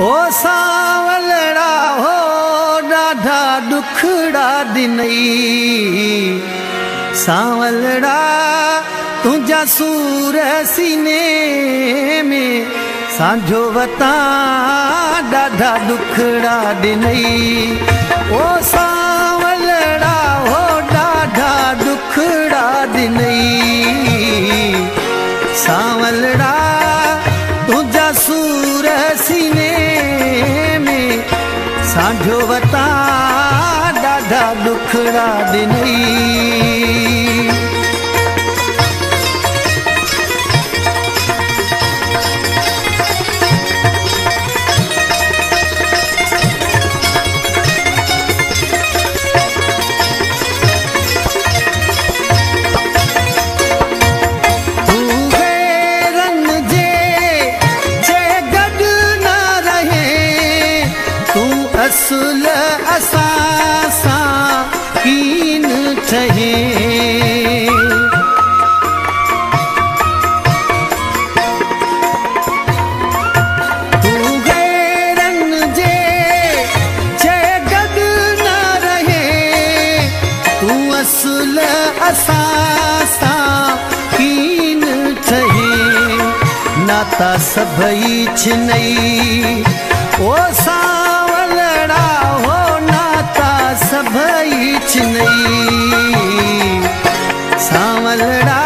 ओ सावलड़ा हो ॾाढा दुखड़ा दिनई सावलड़ा तुझा सूर सीने में सांझो वता ॾाढा दुखड़ा दिनई ओ सावलड़ा हो ॾाढा दुखड़ा दिनई सावलड़ा तुझा सूर सीने में सांझो वता ॾाढा दुखड़ा दिनई असुल असां सां कीन ठहे तू गैरन जे गॾ न रहे तू असुल असां सां कीन ठहे नाता सभई छिनई ओ सावलड़ा हो नाता सभई छिनई सावलड़ा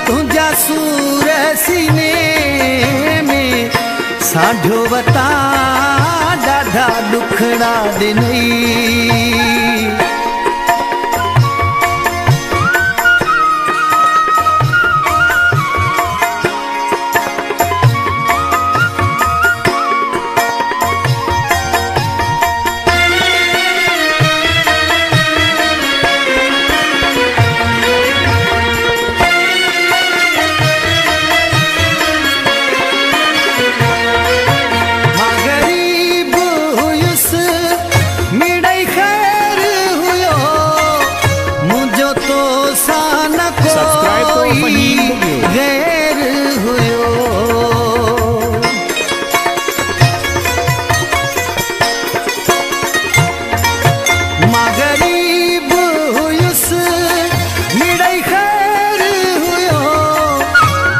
तुझा सूर सीने में सांझो वता ॾाढा दुखड़ा दिनई गैर हुयो मां गरीब हुयुसि मिड़ई खैर हुयो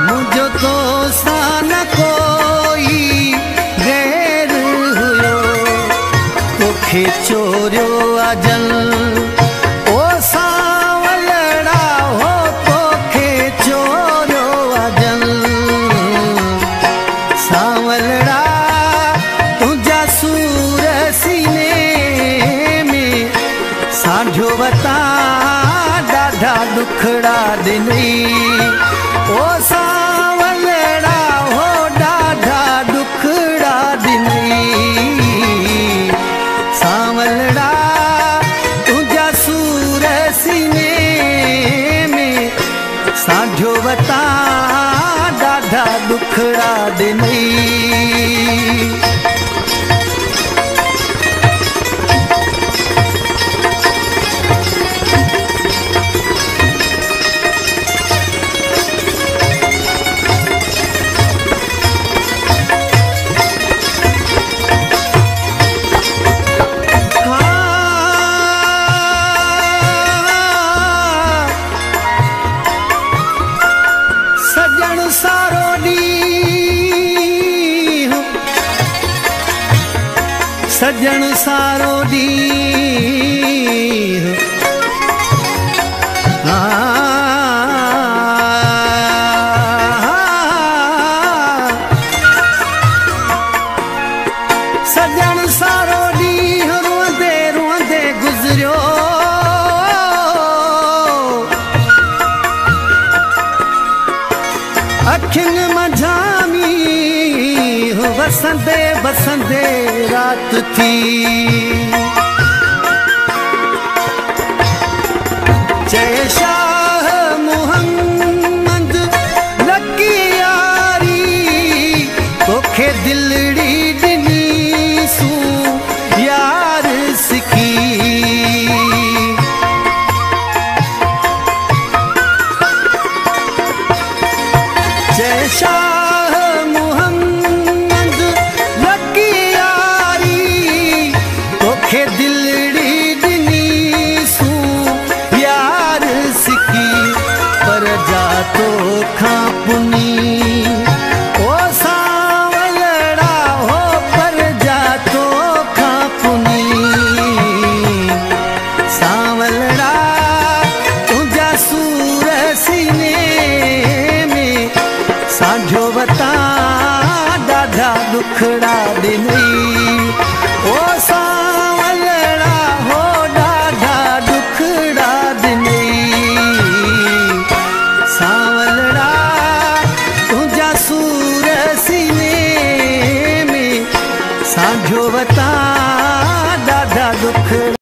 मुझो तो सान कोई गैर हुयो तोखे चोरियो अजल सावलड़ा तुझा सूर सीने में सांझो वता ॾाढा दुखड़ा दिनई ओ सावलड़ा हो ॾाढा दुखड़ा दिनई सावलड़ा तुझा सूर सीने में सांझो वता ॾाढा दुखड़ा दिनई सजन सारो सजन सारो ॾींहुं सजन सारो ॾींहुं रोंदे रोंदे गुज़रियो अखियुनि मंझामी बसंदे बसंदे रात थी जय शाह मोहम्मद लकी यारी तोखे दिलड़ी